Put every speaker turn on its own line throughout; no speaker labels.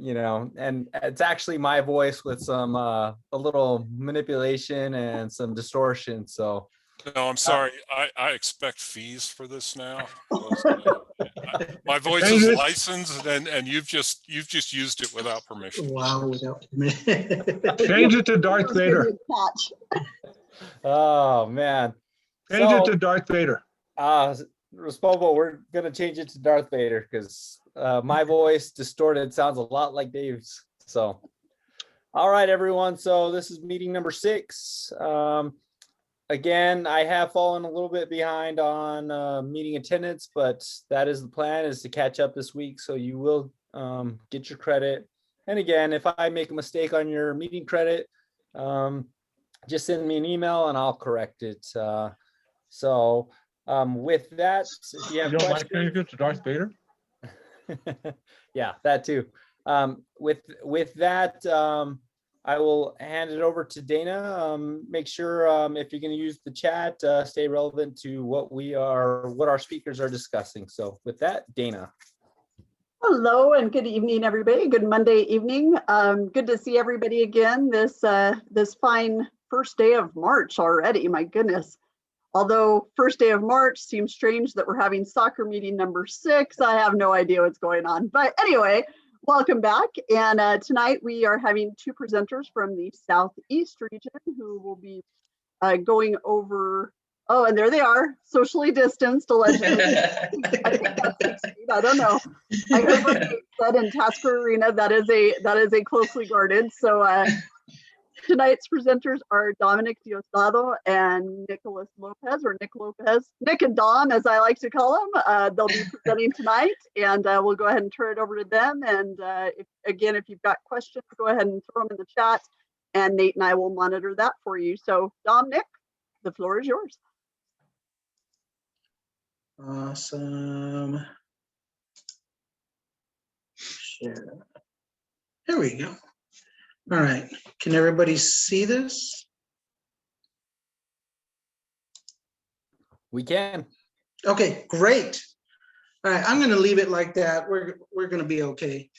and it's actually my voice with some a little manipulation and some distortion. So
no, I'm sorry. I expect fees for this now. My voice is licensed, and you've just used it without permission.
Wow, without permission.
Change it to Darth Vader.
Oh man.
Change it to Darth Vader.
Respobo, we're gonna change it to Darth Vader because my voice distorted sounds a lot like Dave's. So, all right, everyone. So this is meeting number 6. Again, I have fallen a little bit behind on meeting attendance, but that is the plan, is to catch up this week. So you will get your credit. And again, if I make a mistake on your meeting credit, just send me an email and I'll correct it. With that, if you have
You don't like
questions,
changing it to Darth Vader?
yeah, that too. With that, I will hand it over to Dana. Make sure if you're going to use the chat, stay relevant to what our speakers are discussing. So with that, Dana.
Hello and good evening, everybody. Good Monday evening. Good to see everybody again this fine first day of March already. My goodness. Although first day of March seems strange that we're having soccer meeting number 6. I have no idea what's going on. But anyway, welcome back. And tonight we are having 2 presenters from the Southeast region who will be going over, oh, and there they are, socially distanced, allegedly. I think that's 6 feet. I don't know. I heard what they said in Tasker Arena. That is a closely guarded. So tonight's presenters are Dominic Diosdado and Nicholas Lopez, or Nick Lopez, Nick and Dom, as I like to call them. They'll be presenting tonight, and we'll go ahead and turn it over to them. And if you've got questions, go ahead and throw them in the chat, and Nate and I will monitor that for you. So Dom, Nick, the floor is yours.
Awesome. Share. There we go. All right, can everybody see this?
We can.
Okay, great. All right, I'm gonna leave it like that. We're gonna be okay.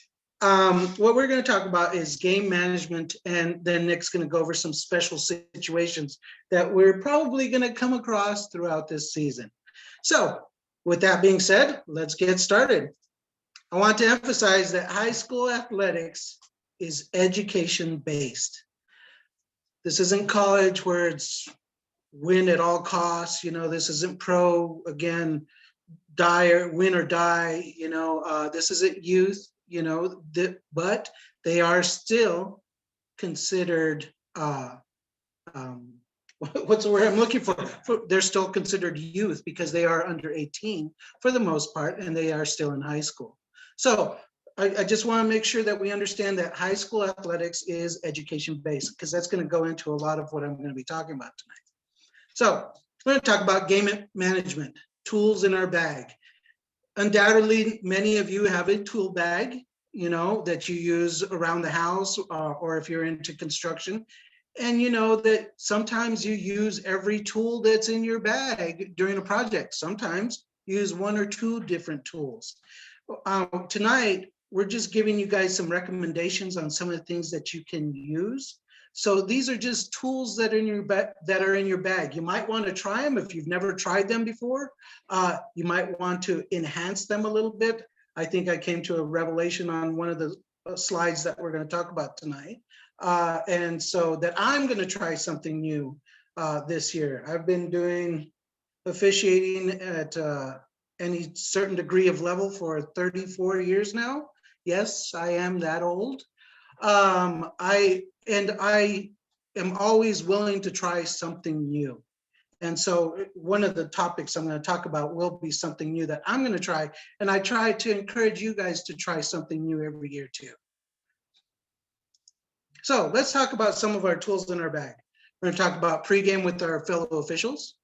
What we're gonna talk about is game management, and then Nick's gonna go over some special situations that we're probably gonna come across throughout this season. So with that being said, let's get started. I want to emphasize that high school athletics is education-based. This isn't college where it's win at all costs. This isn't pro, again, die or win or die. This isn't youth, but they are still considered, what's the word I'm looking for? They're still considered youth because they are under 18 for the most part, and they are still in high school. So I just want to make sure that we understand that high school athletics is education-based, because that's going to go into a lot of what I'm going to be talking about tonight. So we're going to talk about game management, tools in our bag. Undoubtedly, many of you have a tool bag, that you use around the house, or if you're into construction. And you know that sometimes you use every tool that's in your bag during a project. Sometimes you use 1 or 2 different tools. Tonight, we're just giving you guys some recommendations on some of the things that you can use. So these are just tools that are in your bag. You might want to try them if you've never tried them before. You might want to enhance them a little bit. I think I came to a revelation on one of the slides that we're going to talk about tonight. And so that I'm going to try something new this year. I've been doing officiating at any certain degree of level for 34 years now. Yes, I am that old. I am always willing to try something new. And so one of the topics I'm going to talk about will be something new that I'm going to try. And I try to encourage you guys to try something new every year too. So let's talk about some of our tools in our bag. We're going to talk about pregame with our fellow officials.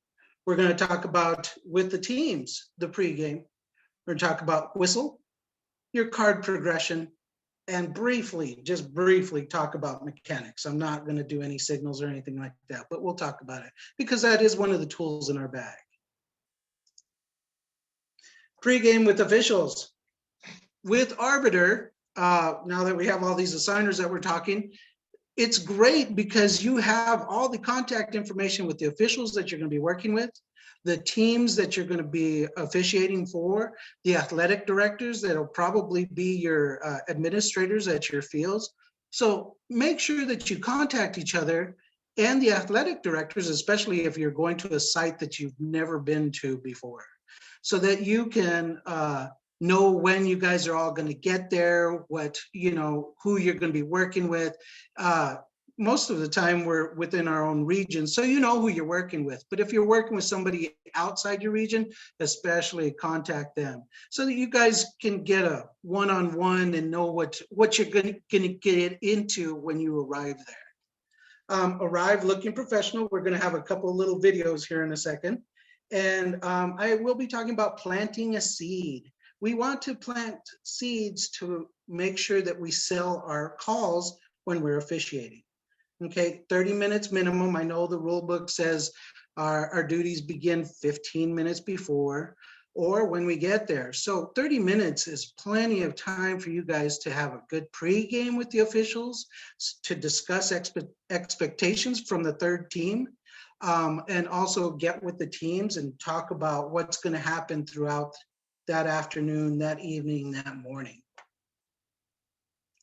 We're going to talk about with the teams, the pregame. We're going to talk about whistle, your card progression, and just briefly talk about mechanics. I'm not going to do any signals or anything like that, but we'll talk about it because that is one of the tools in our bag. Pregame with officials. With Arbiter, now that we have all these assigners that we're talking, it's great because you have all the contact information with the officials that you're going to be working with, the teams that you're going to be officiating for, the athletic directors that'll probably be your administrators at your fields. So make sure that you contact each other and the athletic directors, especially if you're going to a site that you've never been to before, so that you can know when you guys are all going to get there, what, who you're going to be working with. Most of the time we're within our own region, so you know who you're working with. But if you're working with somebody outside your region, especially contact them so that you guys can get a one-on-one and know what you're going to get into when you arrive there. Arrive looking professional. We're going to have a couple of little videos here in a second. And I will be talking about planting a seed. We want to plant seeds to make sure that we sell our calls when we're officiating. Okay, 30 minutes minimum. I know the rule book says our duties begin 15 minutes before or when we get there. So 30 minutes is plenty of time for you guys to have a good pregame with the officials, to discuss expectations from the third team, and also get with the teams and talk about what's going to happen throughout that afternoon, that evening, that morning.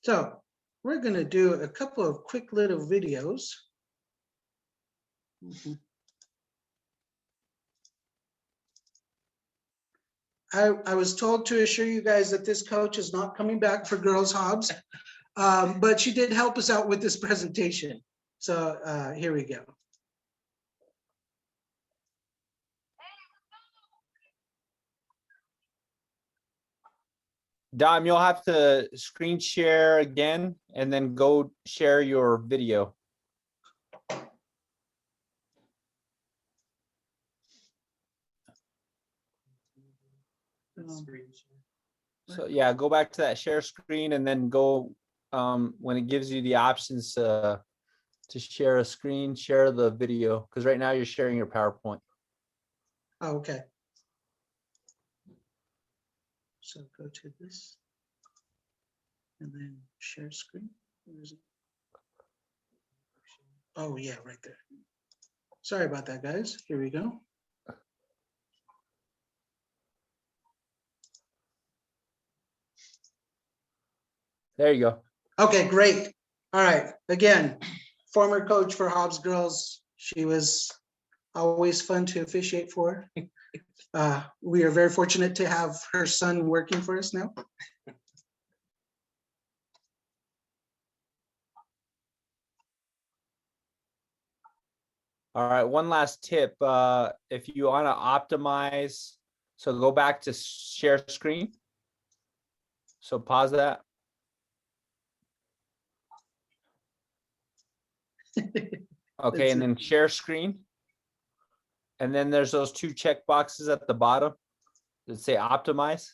So we're going to do a couple of quick little videos. I was told to assure you guys that this coach is not coming back for Girls Hobbs, but she did help us out with this presentation. So here we go.
Dom, you'll have to screen share again and then go share your video. So yeah, go back to that share screen and then go when it gives you the options to share a screen, share the video, because right now you're sharing your PowerPoint.
Oh, okay. So go to this and then share screen. Where is it? Oh yeah, right there. Sorry about that, guys. Here we go.
There you go. Okay,
Great. All right. Again, former coach for Hobbs girls. She was always fun to officiate for. We are very fortunate to have her son working for us now.
All right, one last tip. If you want to optimize, so go back to share screen. So pause that. Okay, and then share screen. And then there's those two check boxes at the bottom that say optimize.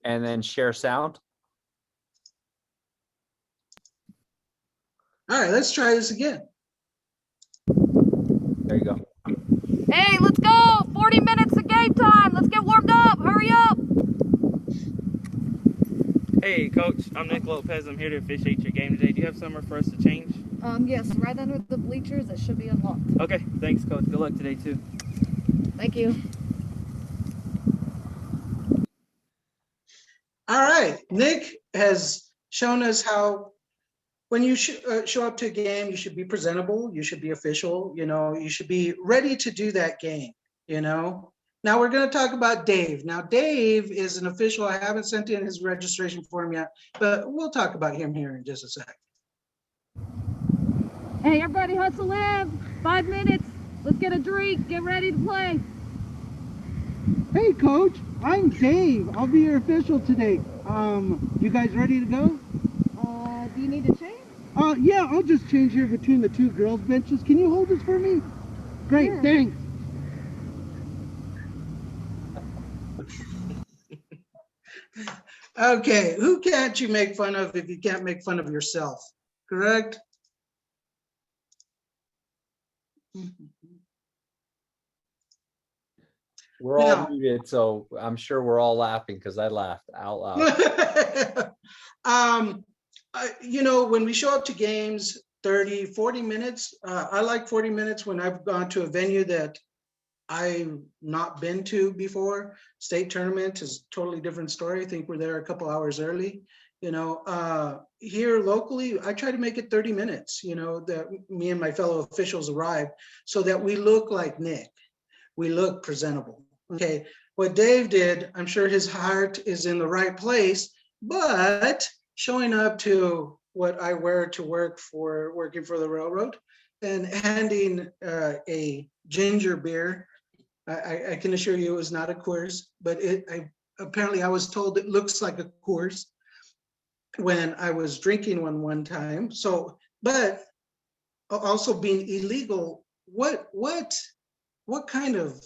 And then share sound.
All right, let's try this again.
There you go.
Hey, let's go! 40 minutes of game time. Let's get warmed up. Hurry up.
Hey, Coach. I'm Nick Lopez. I'm here to officiate your game today. Do you have somewhere for us to change?
Yes, right under the bleachers. It should be unlocked.
Okay, thanks, Coach. Good luck today, too.
Thank you.
All right, Nick has shown us how when you show up to a game, you should be presentable, you should be official, you should be ready to do that game, Now we're going to talk about Dave. Now, Dave is an official. I haven't sent in his registration form yet, but we'll talk about him here in just a sec.
Hey, everybody hustle in. 5 minutes. Let's get a drink. Get ready to play.
Hey, Coach. I'm Dave. I'll be your official today. You guys ready to go?
Do you need to change?
Yeah, I'll just change here between the two girls' benches. Can you hold this for me? Great,
Sure.
Thanks.
Okay, who can't you make fun of if you can't make fun of yourself? Correct?
We're all
Now-
muted, so I'm sure we're all laughing because I laughed out loud.
When we show up to games, 30, 40 minutes, I like 40 minutes when I've gone to a venue that I've not been to before. State tournament is a totally different story. I think we're there a couple hours early. Here locally, I try to make it 30 minutes, that me and my fellow officials arrive so that we look like Nick. We look presentable. Okay. What Dave did, I'm sure his heart is in the right place, but showing up to what I wear to work for working for the railroad and handing a ginger beer, I can assure you it was not a Coors, but apparently I was told it looks like a Coors when I was drinking one time. So, but also being illegal, what kind of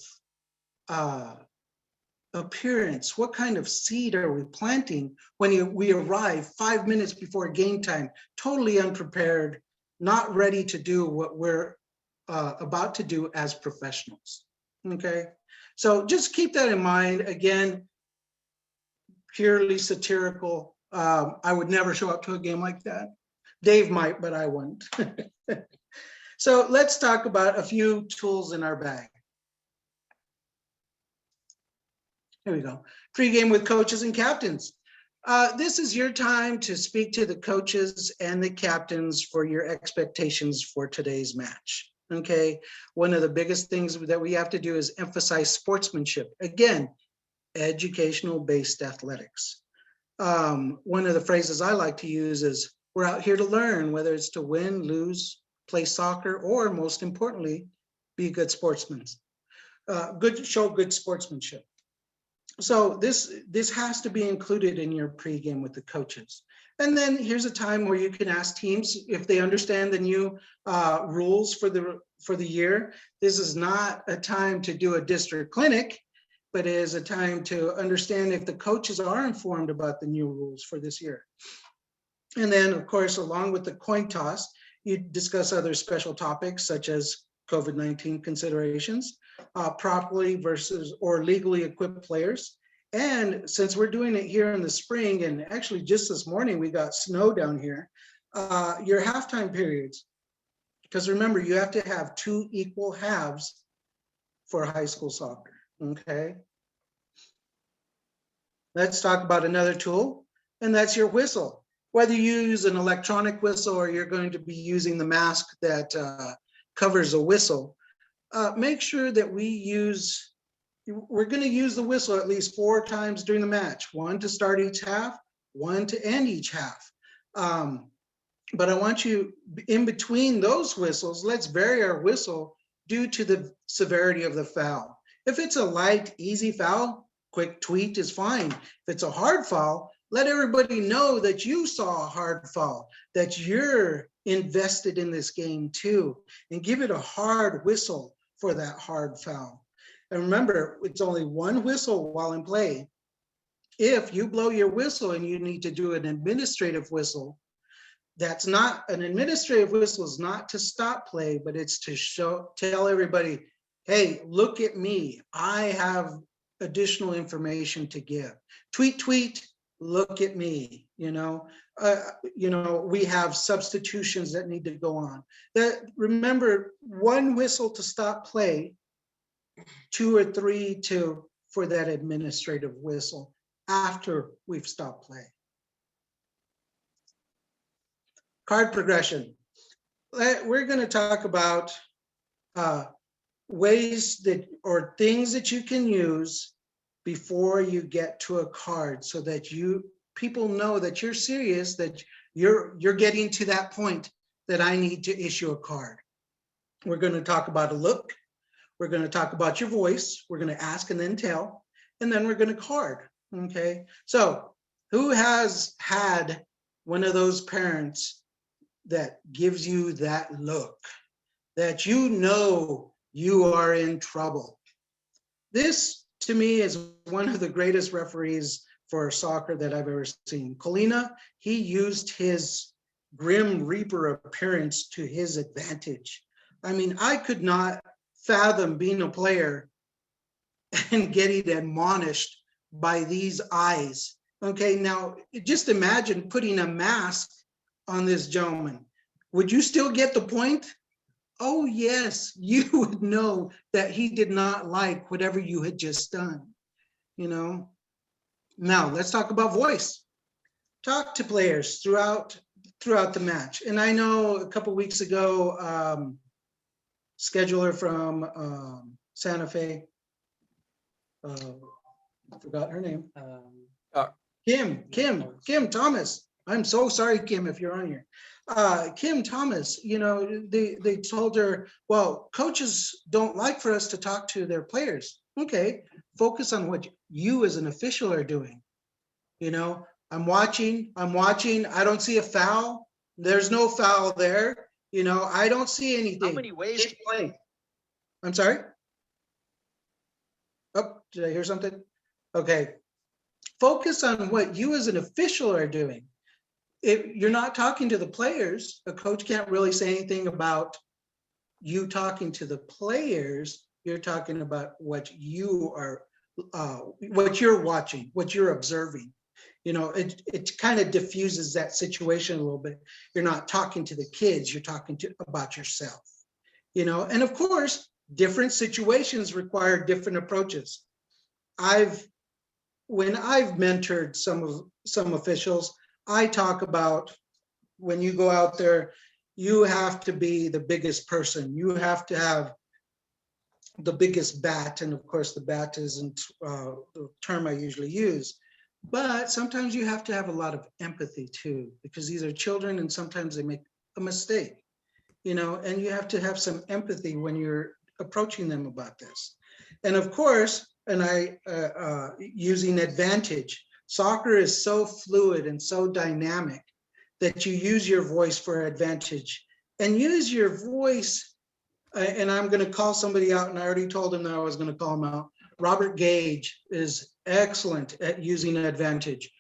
appearance, what kind of seed are we planting when we arrive 5 minutes before game time, totally unprepared, not ready to do what we're about to do as professionals? Okay, so just keep that in mind. Again, purely satirical. I would never show up to a game like that. Dave might, but I wouldn't. So let's talk about a few tools in our bag. Here we go. Pre-game with coaches and captains. This is your time to speak to the coaches and the captains for your expectations for today's match. Okay. One of the biggest things that we have to do is emphasize sportsmanship. Again, educational-based athletics. One of the phrases I like to use is, we're out here to learn, whether it's to win, lose, play soccer, or most importantly, be good sportsmen. Show good sportsmanship. So this has to be included in your pregame with the coaches. And then here's a time where you can ask teams if they understand the new rules for the year. This is not a time to do a district clinic, but it is a time to understand if the coaches are informed about the new rules for this year. And then, of course, along with the coin toss, you discuss other special topics such as COVID-19 considerations, properly versus or legally equipped players. And since we're doing it here in the spring, and actually just this morning we got snow down here, your halftime periods. Because remember, you have to have 2 equal halves for high school soccer, okay? Let's talk about another tool, and that's your whistle. Whether you use an electronic whistle or you're going to be using the mask that covers a whistle, make sure that we're going to use the whistle at least 4 times during the match, 1 to start each half, 1 to end each half. But I want you, in between those whistles, let's vary our whistle due to the severity of the foul. If it's a light, easy foul, quick tweet is fine. If it's a hard foul, let everybody know that you saw a hard foul, that you're invested in this game too, and give it a hard whistle for that hard foul. And remember, it's only 1 whistle while in play. If you blow your whistle and you need to do an administrative whistle, that's not, an administrative whistle is not to stop play, but it's to tell everybody, hey, look at me. I have additional information to give. Tweet, tweet, look at me. We have substitutions that need to go on. Remember, 1 whistle to stop play, 2 or 3 for that administrative whistle after we've stopped play. Card progression. We're going to talk about ways that, or things that you can use before you get to a card, so that people know that you're serious, that you're getting to that point that I need to issue a card. We're going to talk about a look. We're going to talk about your voice. We're going to ask and then tell, and then we're going to card. Okay. So who has had one of those parents that gives you that look, that you are in trouble? This, to me, is one of the greatest referees for soccer that I've ever seen. Colina, he used his Grim Reaper appearance to his advantage. I mean, I could not fathom being a player and getting admonished by these eyes. Okay, now just imagine putting a mask on this gentleman. Would you still get the point? Oh yes, you would know that he did not like whatever you had just done, you know? Now let's talk about voice. Talk to players throughout the match. And I know a couple weeks ago, scheduler from Santa Fe, I forgot her name. Kim Thomas. I'm so sorry, Kim, if you're on here. Kim Thomas, you know, they told her, well, coaches don't like for us to talk to their players. Okay, focus on what you as an official are doing. You know, I'm watching, I don't see a foul. There's no foul there. You know, I don't see anything.
How many ways to play?
I'm sorry? Oh, did I hear something? Okay. Focus on what you as an official are doing. If you're not talking to the players, a coach can't really say anything about you talking to the players. You're talking about what you are, what you're watching, what you're observing. You know, it kind of diffuses that situation a little bit. You're not talking to the kids, you're talking about yourself. You know, and of course, different situations require different approaches. When I've mentored some officials, I talk about when you go out there, you have to be the biggest person. You have to have the biggest bat. And of course, the bat isn't the term I usually use. But sometimes you have to have a lot of empathy too, because these are children and sometimes they make a mistake, you know, and you have to have some empathy when you're approaching them about this. And of course, using advantage. Soccer is so fluid and so dynamic that you use your voice for advantage and use your voice. And I'm going to call somebody out, and I already told him that I was going to call him out. Robert Gage is excellent at using advantage.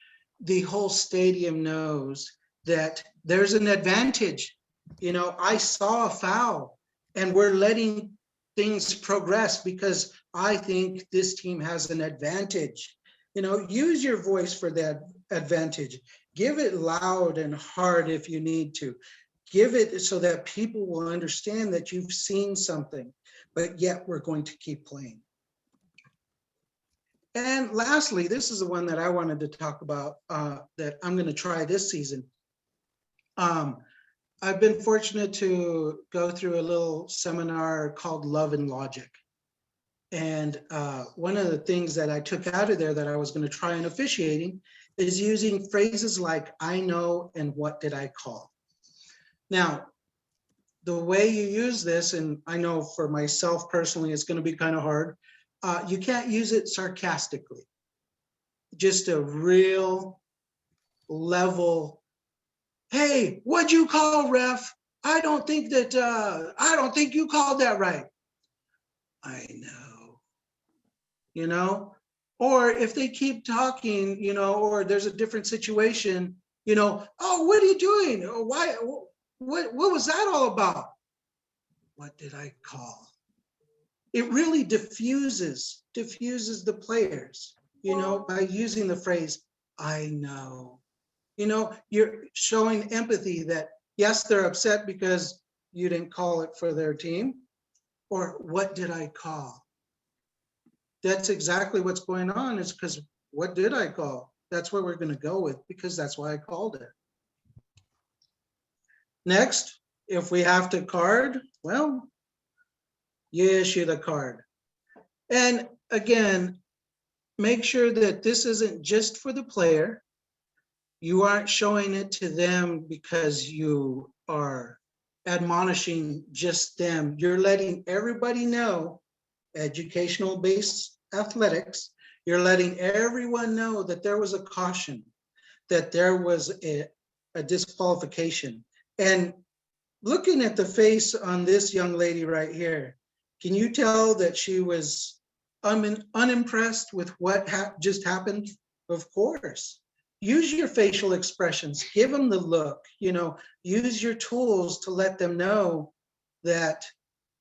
The whole stadium knows that there's an advantage. You know, I saw a foul and we're letting things progress because I think this team has an advantage. You know, use your voice for that advantage. Give it loud and hard if you need to. Give it so that people will understand that you've seen something, but yet we're going to keep playing. And lastly, this is the one that I wanted to talk about that I'm going to try this season. I've been fortunate to go through a little seminar called Love and Logic. And one of the things that I took out of there that I was going to try in officiating is using phrases like, I know, and what did I call? Now, the way you use this, and I know for myself personally, it's going to be kind of hard. You can't use it sarcastically. Just a real level, hey, what'd you call, ref? I don't think you called that right. I know. You know, or if they keep talking, you know, or there's a different situation, you know, oh, what are you doing? Or why, what was that all about? What did I call? It really diffuses the players, you know, by using the phrase, I know. You know, you're showing empathy that, yes, they're upset because you didn't call it for their team, or what did I call? That's exactly what's going on, is because what did I call? That's what we're going to go with, because that's why I called it. Next, if we have to card, well, you issue the card. And again, make sure that this isn't just for the player. You aren't showing it to them because you are admonishing just them. You're letting everybody know, educational-based athletics, you're letting everyone know that there was a caution, that there was a disqualification. And looking at the face on this young lady right here, can you tell that she was unimpressed with what just happened? Of course. Use your facial expressions, give them the look, you know, use your tools to let them know that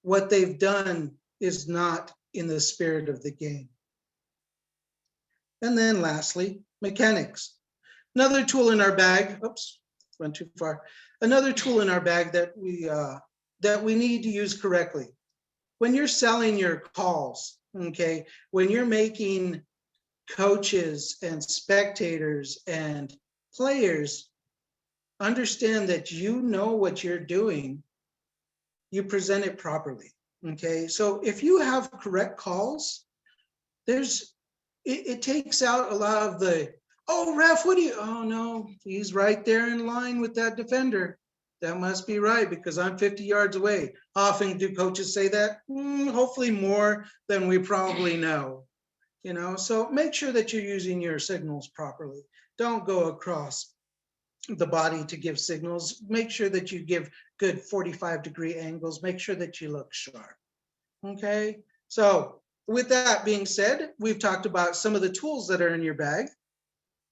what they've done is not in the spirit of the game. And then lastly, mechanics. Another tool in our bag, oops, went too far. Another tool in our bag that we need to use correctly. When you're selling your calls, okay, when you're making coaches and spectators and players understand that you know what you're doing, you present it properly, okay? So if you have correct calls, it takes out a lot of the, oh, ref, oh no, he's right there in line with that defender. That must be right because I'm 50 yards away. Often do coaches say that? Hopefully more than we probably know. You know, so make sure that you're using your signals properly. Don't go across the body to give signals. Make sure that you give good 45-degree angles. Make sure that you look sharp. Okay, so with that being said, we've talked about some of the tools that are in your bag.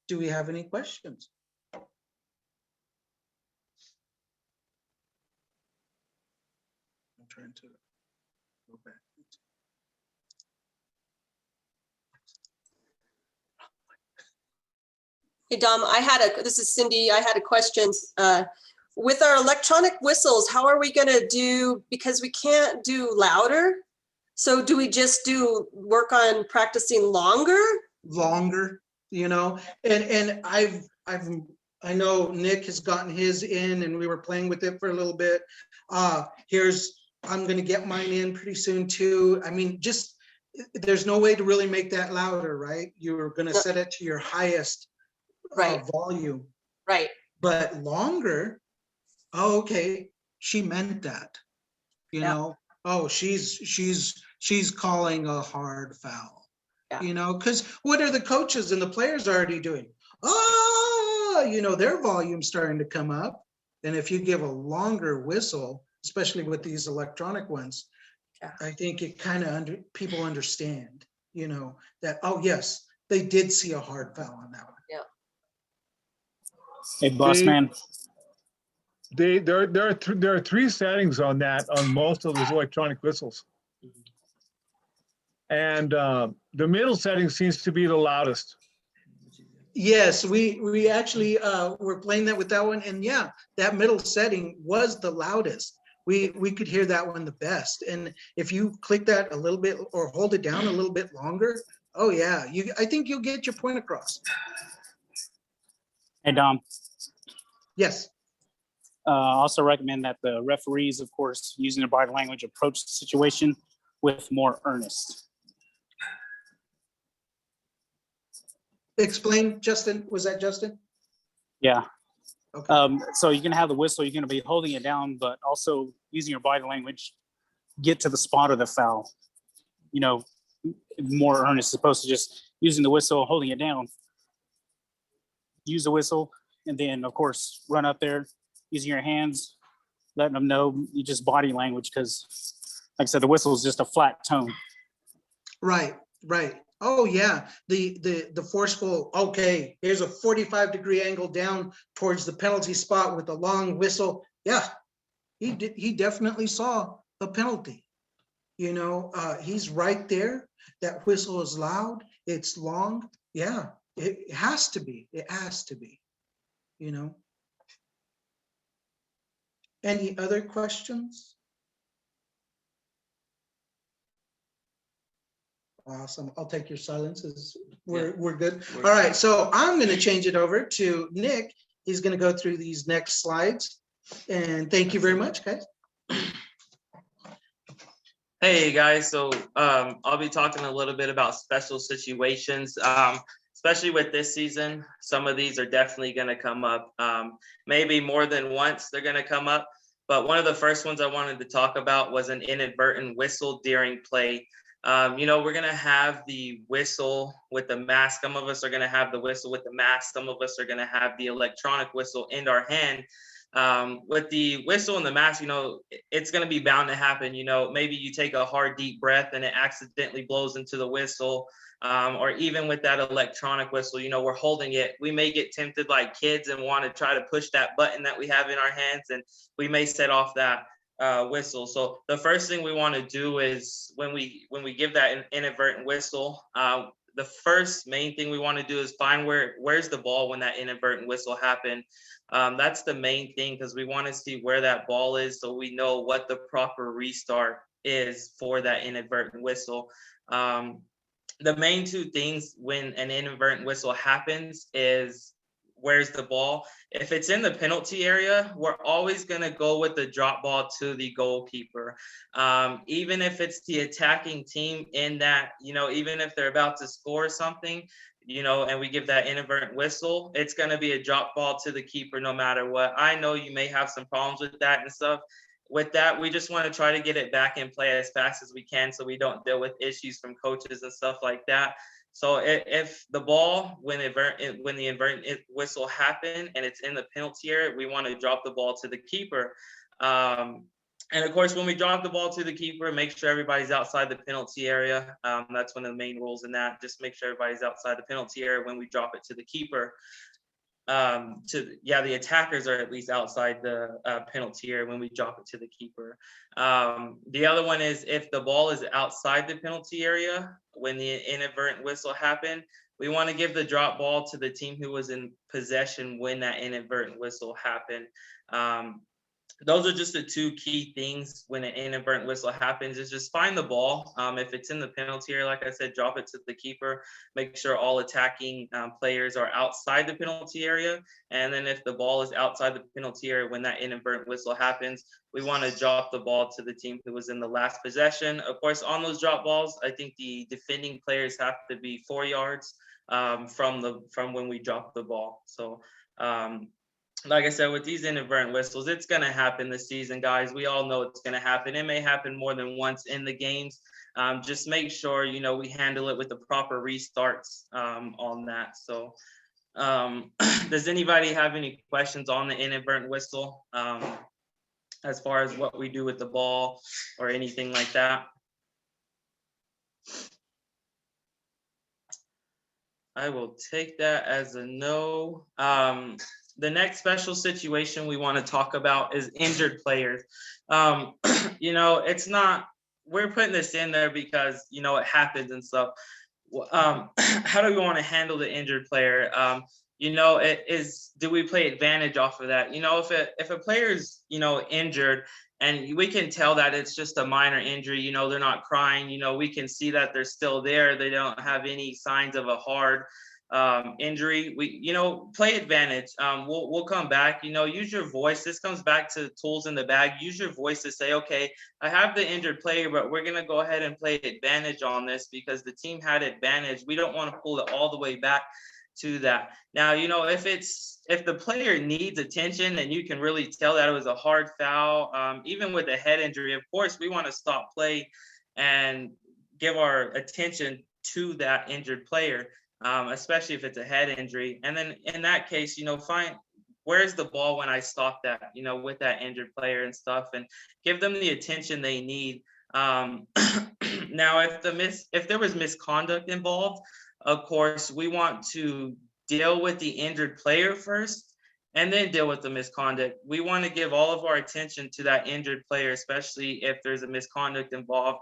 Do we have any questions? I'm trying to go back.
Hey, Dom, this is Cindy. I had a question. With our electronic whistles, how are we gonna do, because we can't do louder? So do we just work on practicing longer? Longer,
you know, and I know Nick has gotten his in and we were playing with it for a little bit. I'm gonna get mine in pretty soon too. I mean, just, there's no way to really make that louder, right? You're gonna set it to your highest volume.
Right.
But longer, oh, okay, she meant that, you know? Oh, she's calling a hard foul, you know, because what are the coaches and the players already doing? Oh, you know, their volume's starting to come up. And if you give a longer whistle, especially with these electronic ones, I think it kind of people understand, you know, that, oh yes, they did see a hard foul on that one.
Yeah.
Hey, boss man.
There are three settings on that, on most of those electronic whistles. And the middle setting seems to be the loudest.
Yes, we actually were playing that with that one, and yeah, that middle setting was the loudest. We could hear that one the best. And if you click that a little bit or hold it down a little bit longer, oh yeah, I think you'll get your point across.
Hey, Dom.
Yes.
Also recommend that the referees, of course, using their body language, approach the situation with more earnest.
Explain, Justin. Was that Justin?
Yeah.
Okay.
So you're gonna have the whistle, you're gonna be holding it down, but also using your body language, get to the spot of the foul. You know, more earnest, as opposed to just using the whistle, holding it down. Use the whistle, and then of course run up there, using your hands, letting them know you just body language, because like I said, the whistle is just a flat tone.
Right. Oh yeah, the forceful, okay, here's a 45-degree angle down towards the penalty spot with a long whistle. Yeah, he definitely saw a penalty. You know, he's right there. That whistle is loud, it's long. Yeah, it has to be, you know. Any other questions? Awesome. I'll take your silences. We're good. All right. So I'm going to change it over to Nick. He's going to go through these next slides. And thank you very much, guys.
Hey guys. So I'll be talking a little bit about special situations, especially with this season. Some of these are definitely going to come up. Maybe more than once they're going to come up. But one of the first ones I wanted to talk about was an inadvertent whistle during play. You know, we're going to have the whistle with the mask. Some of us are going to have the whistle with the mask. Some of us are going to have the electronic whistle in our hand. With the whistle and the mask, you know, it's going to be bound to happen. You know, maybe you take a hard, deep breath and it accidentally blows into the whistle. Or even with that electronic whistle, you know, we're holding it. We may get tempted like kids and want to try to push that button that we have in our hands, and we may set off that whistle. So the first thing we want to do is when we give that inadvertent whistle, the first main thing we want to do is find where's the ball when that inadvertent whistle happened. That's the main thing, because we want to see where that ball is so we know what the proper restart is for that inadvertent whistle. The main two things when an inadvertent whistle happens is where's the ball. If it's in the penalty area, we're always going to go with the drop ball to the goalkeeper. Even if it's the attacking team in that, even if they're about to score something, and we give that inadvertent whistle, it's going to be a drop ball to the keeper no matter what. I know you may have some problems with that and stuff. With that, we just want to try to get it back in play as fast as we can so we don't deal with issues from coaches and stuff like that. So if the ball, when the inadvertent whistle happened and it's in the penalty area, we want to drop the ball to the keeper. And of course, when we drop the ball to the keeper, make sure everybody's outside the penalty area. That's one of the main rules in that. Just make sure everybody's outside the penalty area when we drop it to the keeper. The attackers are at least outside the penalty area when we drop it to the keeper. The other one is if the ball is outside the penalty area when the inadvertent whistle happened, we want to give the drop ball to the team who was in possession when that inadvertent whistle happened. Those are just the two key things when an inadvertent whistle happens, is just find the ball. If it's in the penalty area, like I said, drop it to the keeper. Make sure all attacking players are outside the penalty area. And then if the ball is outside the penalty area when that inadvertent whistle happens, we want to drop the ball to the team who was in the last possession. Of course, on those drop balls, I think the defending players have to be 4 yards from when we drop the ball. So like I said, with these inadvertent whistles, it's going to happen this season, guys. We all know it's going to happen. It may happen more than once in the games. Just make sure, we handle it with the proper restarts on that. So does anybody have any questions on the inadvertent whistle as far as what we do with the ball or anything like that? I will take that as a no. The next special situation we want to talk about is injured players. It's not, we're putting this in there because, it happens and stuff. How do we want to handle the injured player? Do we play advantage off of that? If a player's, injured and we can tell that it's just a minor injury, they're not crying, we can see that they're still there. They don't have any signs of a hard injury. We play advantage. We'll come back, use your voice. This comes back to tools in the bag. Use your voice to say, okay, I have the injured player, but we're going to go ahead and play advantage on this because the team had advantage. We don't want to pull it all the way back to that. Now, if the player needs attention and you can really tell that it was a hard foul, even with a head injury, of course we want to stop play and give our attention to that injured player. Especially if it's a head injury. And then in that case, find where's the ball when I stop that, with that injured player and stuff, and give them the attention they need. Now, if there was misconduct involved, of course, we want to deal with the injured player first and then deal with the misconduct. We want to give all of our attention to that injured player, especially if there's a misconduct involved.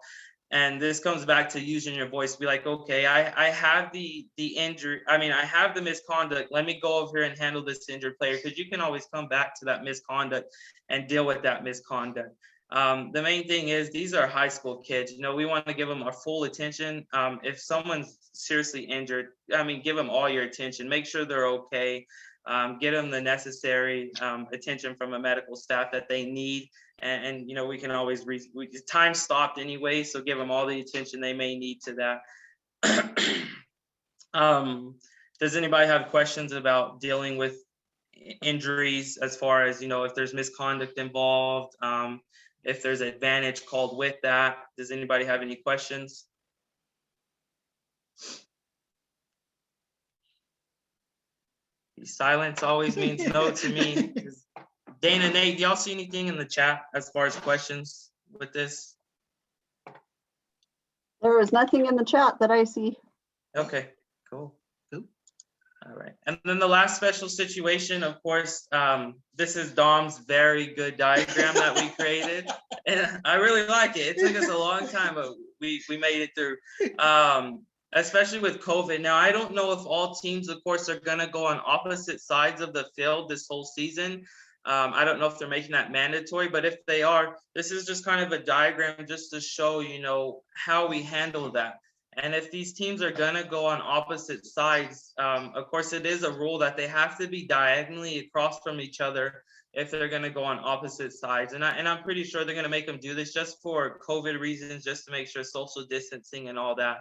And this comes back to using your voice. Be like, okay, I have the injury. I have the misconduct. Let me go over here and handle this injured player, because you can always come back to that misconduct and deal with that misconduct. The main thing is these are high school kids. We want to give them our full attention. If someone's seriously injured, give them all your attention. Make sure they're okay. Get them the necessary attention from a medical staff that they need. And we can always time stopped anyway, so give them all the attention they may need to that. Does anybody have questions about dealing with injuries as far as if there's misconduct involved, if there's advantage called with that? Does anybody have any questions? Silence always means no to me. Dana, Nate, do y'all see anything in the chat as far as questions with this?
There is nothing in the chat that I see.
Okay, cool. All right. And then the last special situation, of course, this is Dom's very good diagram that we created. And I really like it. It took us a long time, but we made it through. especially with COVID. Now, I don't know if all teams, of course, are going to go on opposite sides of the field this whole season. I don't know if they're making that mandatory, but if they are, this is just kind of a diagram just to show, you know, how we handle that. And if these teams are going to go on opposite sides, of course, it is a rule that they have to be diagonally across from each other if they're going to go on opposite sides. And I'm pretty sure they're going to make them do this just for COVID reasons, just to make sure social distancing and all that.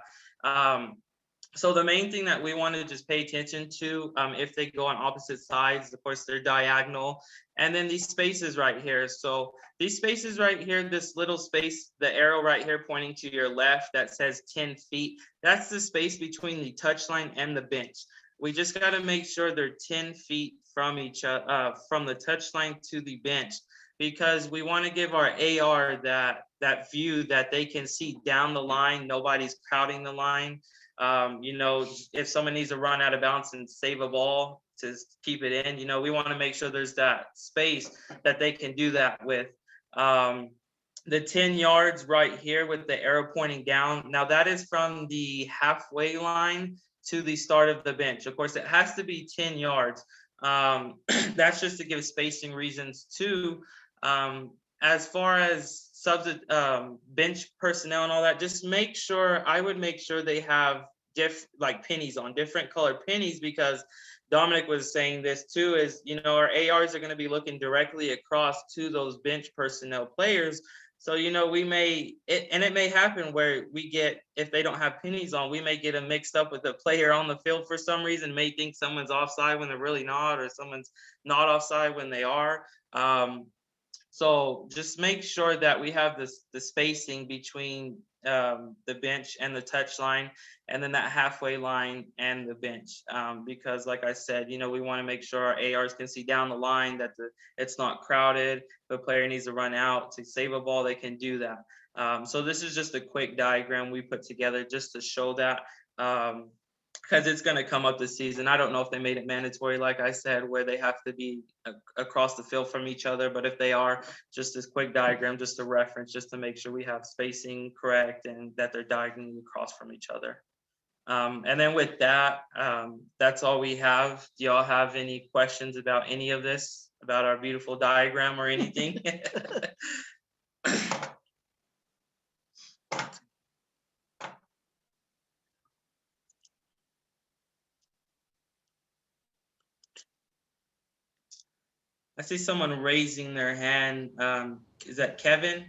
So the main thing that we want to just pay attention to, if they go on opposite sides, of course, they're diagonal. And then these spaces right here. So these spaces right here, this little space, the arrow right here pointing to your left that says 10 feet, that's the space between the touchline and the bench. We just got to make sure they're 10 feet from each other, from the touchline to the bench, because we want to give our AR that view that they can see down the line. Nobody's crowding the line. You know, if someone needs to run out of bounds and save a ball to keep it in, you know, we want to make sure there's that space that they can do that with. The 10 yards right here with the arrow pointing down. Now that is from the halfway line to the start of the bench. Of course, it has to be 10 yards. That's just to give spacing reasons too. As far as bench personnel and all that, just make sure, I would make sure they have like pennies on, different colored pennies, because Dominic was saying this too, is, you know, our ARs are going to be looking directly across to those bench personnel players. So, you know, we may, it may happen where we get, if they don't have pennies on, we may get them mixed up with a player on the field for some reason, may think someone's offside when they're really not, or someone's not offside when they are. So just make sure that we have the spacing between the bench and the touch line, and then that halfway line and the bench. Because like I said, you know, we want to make sure our ARs can see down the line, that it's not crowded. If a player needs to run out to save a ball, they can do that. So this is just a quick diagram we put together just to show that. Because it's going to come up this season. I don't know if they made it mandatory, like I said, where they have to be across the field from each other. But if they are, just this quick diagram, just a reference, just to make sure we have spacing correct and that they're diagonally across from each other. And then with that, that's all we have. Do y'all have any questions about any of this, about our beautiful diagram or anything? I see someone raising their hand. Is that Kevin?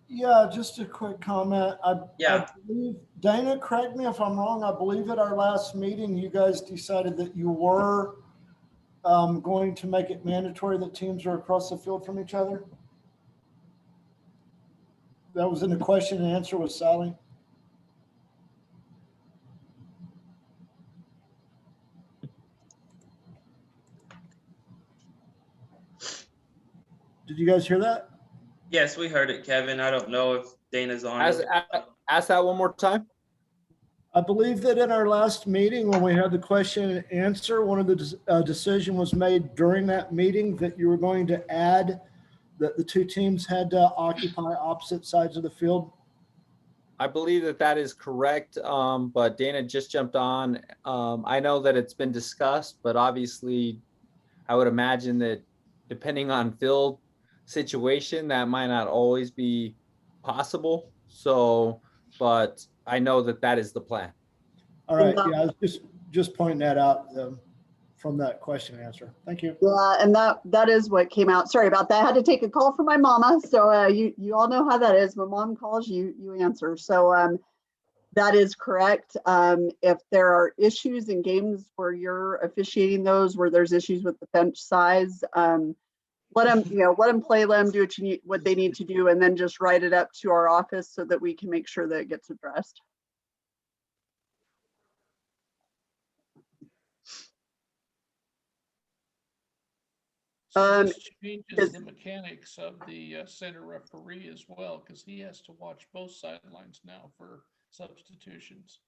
Yeah, just a quick comment. I believe, Dana, correct me if I'm wrong, I believe at our last meeting, you guys decided that you were going to make it mandatory that teams are across the field from each other. That was in the question and answer with Sally. Did you guys hear that?
Yes, we heard it, Kevin. I don't know if Dana's on.
Ask that one more time.
I believe that in our last meeting, when we had the question and answer, one of the decision was made during that meeting that you were going to add that the two teams had to occupy opposite sides of the field.
I believe that is correct, but Dana just jumped on. I know that it's been discussed, but obviously I would imagine that depending on field situation, that might not always be possible. So, but I know that is the plan.
All right. Yeah, I was just pointing that out from that question and answer. Thank you.
Yeah, and that is what came out. Sorry about that. I had to take a call from my mama. So you all know how that is. When mom calls, you answer. So that is correct. If there are issues in games where you're officiating those, where there's issues with the bench size, let them play, let them do what they need to do, and then just write it up to our office so that we can make sure that it gets addressed.
So this changes the mechanics of the center referee as well, because he has to watch both sidelines now for substitutions.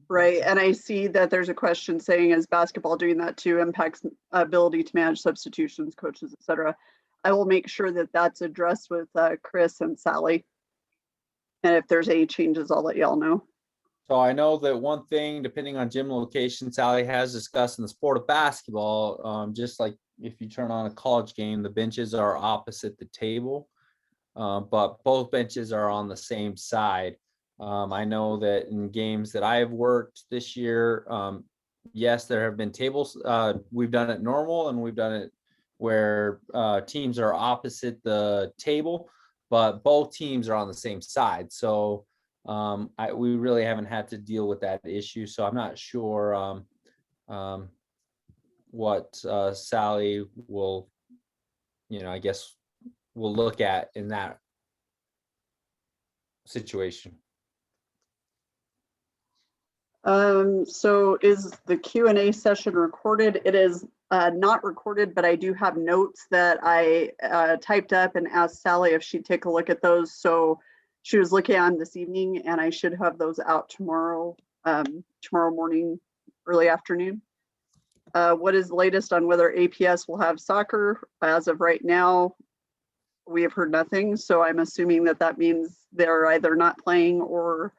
Right, and I see that there's a question saying, is basketball doing that too? Impacts ability to manage substitutions, coaches, etc. I will make sure that that's addressed with Chris and Sally. And if there's any changes, I'll let y'all know.
So I know that one thing, depending on gym location, Sally has discussed in the sport of basketball, just like if you turn on a college game, the benches are opposite the table, but both benches are on the same side. I know that in games that I have worked this year, yes, there have been tables. We've done it normal and we've done it where teams are opposite the table, but both teams are on the same side. So we really haven't had to deal with that issue. So I'm not sure what Sally will, I guess we'll look at in that situation.
So is the Q&A session recorded? It is not recorded, but I do have notes that I typed up and asked Sally if she'd take a look at those. So she was looking on this evening, and I should have those out tomorrow morning, early afternoon. What is the latest on whether APS will have soccer? As of right now, we have heard nothing. So I'm assuming that means they're either not playing or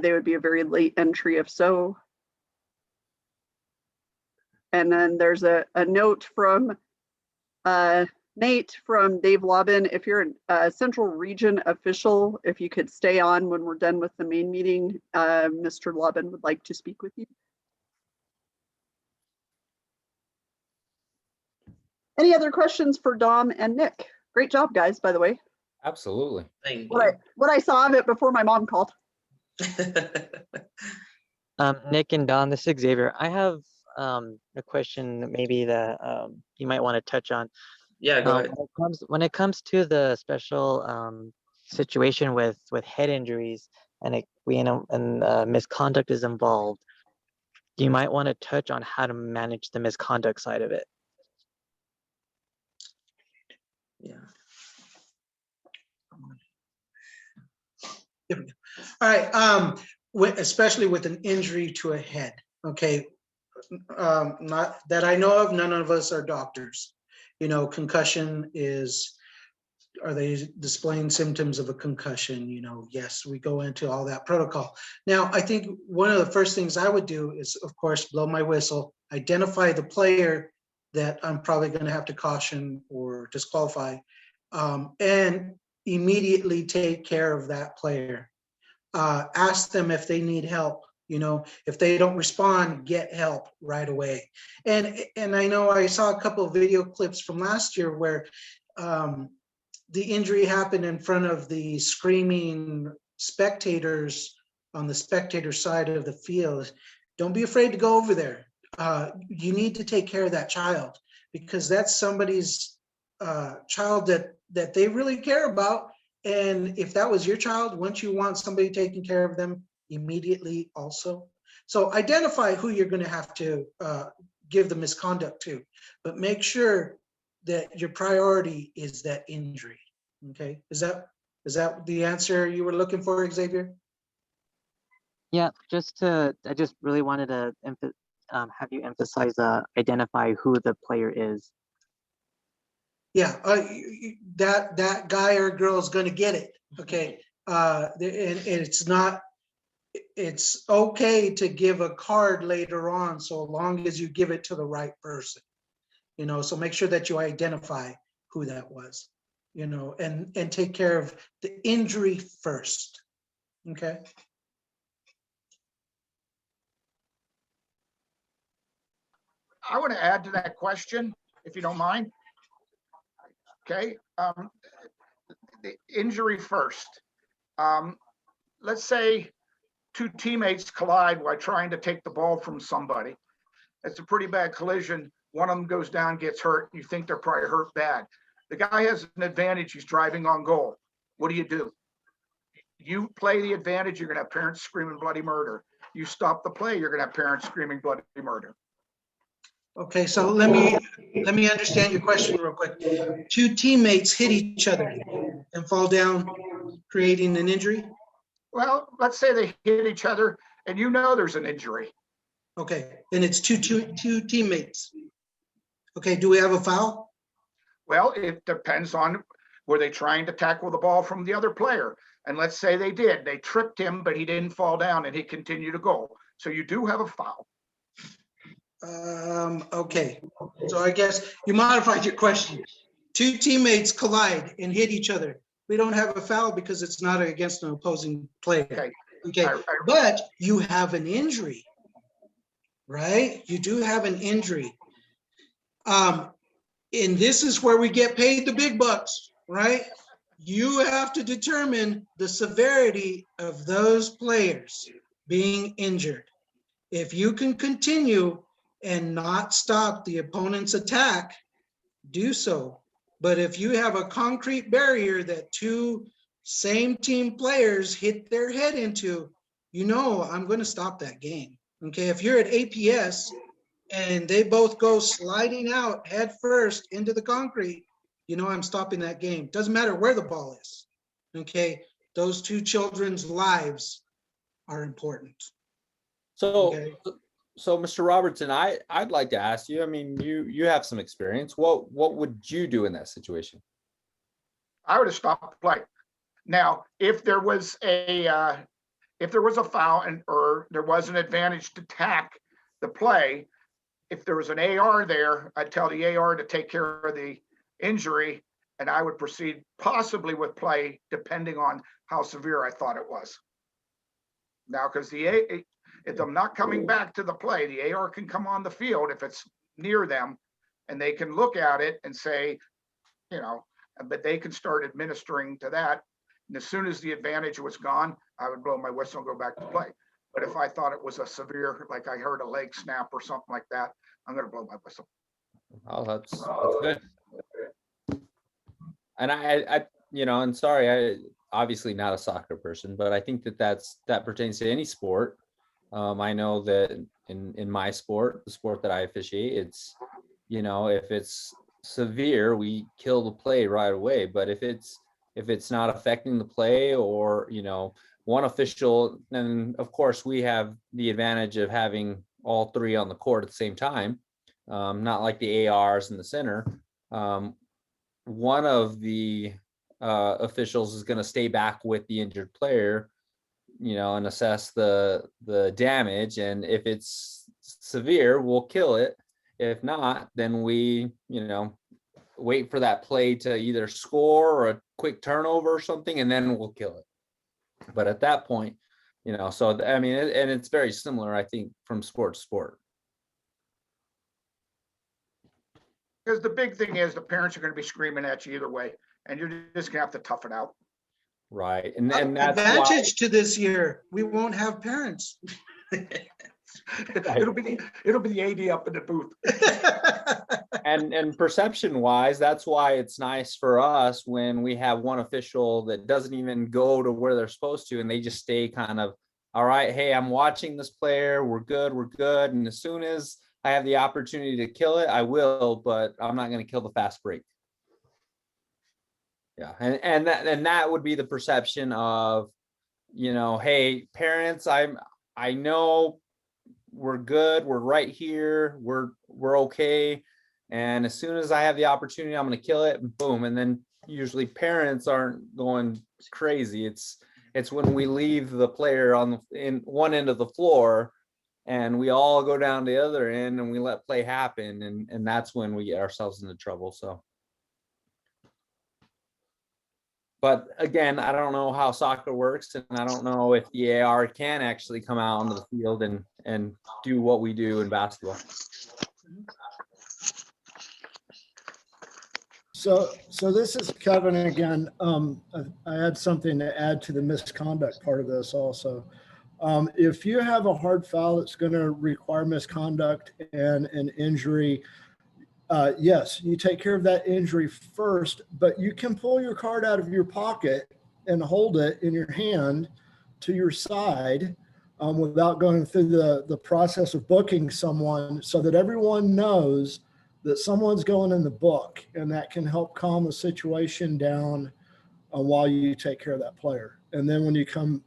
they would be a very late entry if so. And then there's a note from Nate from Dave Lobbin. If you're a Central Region official, if you could stay on when we're done with the main meeting, Mr. Lobbin would like to speak with you. Any other questions for Dom and Nick? Great job, guys, by the way.
Absolutely.
Thank you.
What I saw of it before my mom called.
Nick and Don, this is Xavier. I have a question maybe that you might want to touch on.
Yeah, go ahead.
When it comes to the special situation with head injuries and misconduct is involved, you might want to touch on how to manage the misconduct side of it.
Yeah.
All right, especially with an injury to a head, okay? Not that I know of, none of us are doctors. Concussion are they displaying symptoms of a concussion? Yes, we go into all that protocol. Now, I think one of the first things I would do is, of course, blow my whistle, identify the player that I'm probably going to have to caution or disqualify, and immediately take care of that player. Ask them if they need help. If they don't respond, get help right away. And I know I saw a couple of video clips from last year where the injury happened in front of the screaming spectators on the spectator side of the field. Don't be afraid to go over there. You need to take care of that child because that's somebody's child that they really care about. And if that was your child, wouldn't you want somebody taking care of them immediately also? So identify who you're going to have to give the misconduct to, but make sure that your priority is that injury. Okay, is that the answer you were looking for, Xavier?
Yeah, I just really wanted to have you emphasize identify who the player is.
Yeah, that guy or girl is going to get it. Okay, and it's okay to give a card later on, so long as you give it to the right person. So make sure that you identify who that was. And take care of the injury first. Okay.
I want to add to that question, if you don't mind. Okay, the injury first. Let's say two teammates collide while trying to take the ball from somebody. It's a pretty bad collision. One of them goes down, gets hurt. You think they're probably hurt bad. The guy has an advantage. He's driving on goal. What do? You play the advantage. You're going to have parents screaming bloody murder. You stop the play. You're going to have parents screaming bloody murder.
Okay, so let me understand your question real quick. Two teammates hit each other and fall down, creating an injury?
Well, let's say they hit each other and there's an injury.
Okay, and it's two teammates. Okay, do we have a foul?
Well, it depends on, were they trying to tackle the ball from the other player? And let's say they did, they tripped him, but he didn't fall down and he continued to go. So you do have a foul.
Okay, so I guess you modified your question. Two teammates collide and hit each other. We don't have a foul because it's not against an opposing player. Okay, but you have an injury, right? You do have an injury. And this is where we get paid the big bucks, right? You have to determine the severity of those players being injured. If you can continue and not stop the opponent's attack, do so. But if you have a concrete barrier that two same team players hit their head into, you know, I'm going to stop that game. Okay, if you're at APS and they both go sliding out head first into the concrete, you know, I'm stopping that game. Doesn't matter where the ball is. Okay, those two children's lives are important.
So,
Okay.
so Mr. Robertson, I'd like to ask you, I mean, you have some experience. What would you do in that situation?
I would have stopped the play. Now, if there was a foul or there was an advantage to tack the play, if there was an AR there, I'd tell the AR to take care of the injury, and I would proceed possibly with play depending on how severe I thought it was. Now, because if I'm not coming back to the play, the AR can come on the field if it's near them, and they can look at it and say, you know, but they can start administering to that. And as soon as the advantage was gone, I would blow my whistle and go back to play. But if I thought it was a severe, like I heard a leg snap or something like that, I'm going to blow my whistle.
Oh, that's good. And I, you know, and sorry, I obviously not a soccer person, but I think that pertains to any sport. I know that in my sport, the sport that I officiate, it's, you know, if it's severe, we kill the play right away. But if it's not affecting the play, or, you know, one official, and of course we have the advantage of having all three on the court at the same time, not like the ARs in the center. One of the officials is going to stay back with the injured player, you know, and assess the damage. And if it's severe, we'll kill it. If not, then we, you know, wait for that play to either score or a quick turnover or something, and then we'll kill it. But at that point, you know, so I mean, and it's very similar, I think, from sport to sport.
Because the big thing is the parents are going to be screaming at you either way, and you're just going to have to tough it out.
Right. And that's
advantage to this year, we won't have parents.
It'll be the AD up in the booth.
And perception wise, that's why it's nice for us when we have one official that doesn't even go to where they're supposed to, and they just stay kind of, all right, hey, I'm watching this player, we're good. And as soon as I have the opportunity to kill it, I will, but I'm not going to kill the fast break. Yeah. And that would be the perception of, you know, hey, parents, I know we're good. We're right here. We're okay. And as soon as I have the opportunity, I'm going to kill it. Boom. And then usually parents aren't going crazy. It's when we leave the player in one end of the floor, and we all go down to the other end and we let play happen. And that's when we get ourselves into trouble. So, but again, I don't know how soccer works, and I don't know if the AR can actually come out onto the field and do what we do in basketball.
So this is Kevin again. I had something to add to the misconduct part of this also. If you have a hard foul that's going to require misconduct and an injury, yes, you take care of that injury first, but you can pull your card out of your pocket and hold it in your hand to your side without going through the process of booking someone, so that everyone knows that someone's going in the book, and that can help calm the situation down while you take care of that player. And then when you come,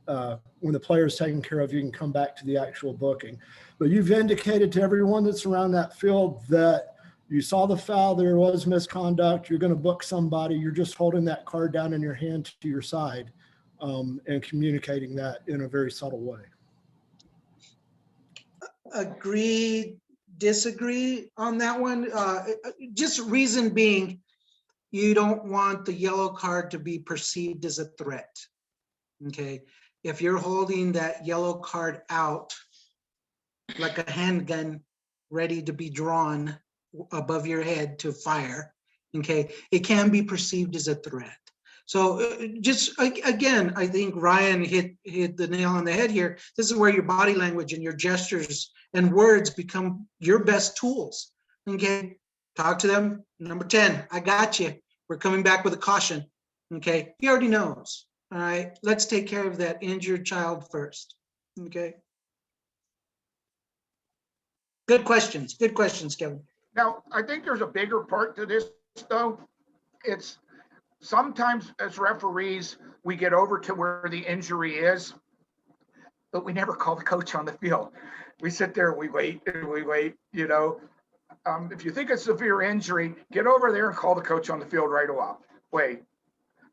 when the player is taken care of, you can come back to the actual booking. But you've indicated to everyone that's around that field that you saw the foul, there was misconduct, you're going to book somebody, you're just holding that card down in your hand to your side. and communicating that in a very subtle way.
Agree, disagree on that one. Just reason being, you don't want the yellow card to be perceived as a threat. Okay, if you're holding that yellow card out like a handgun ready to be drawn above your head to fire, okay, it can be perceived as a threat. So just again, I think Ryan hit the nail on the head here. This is where your body language and your gestures and words become your best tools. Okay, talk to them. Number 10, I got you. We're coming back with a caution. Okay, he already knows. All right, let's take care of that injured child first. Okay. Good questions, Kevin.
Now, I think there's a bigger part to this, though. It's sometimes as referees, we get over to where the injury is, but we never call the coach on the field. We sit there, we wait, and we wait, you know. If you think it's severe injury, get over there and call the coach on the field right away.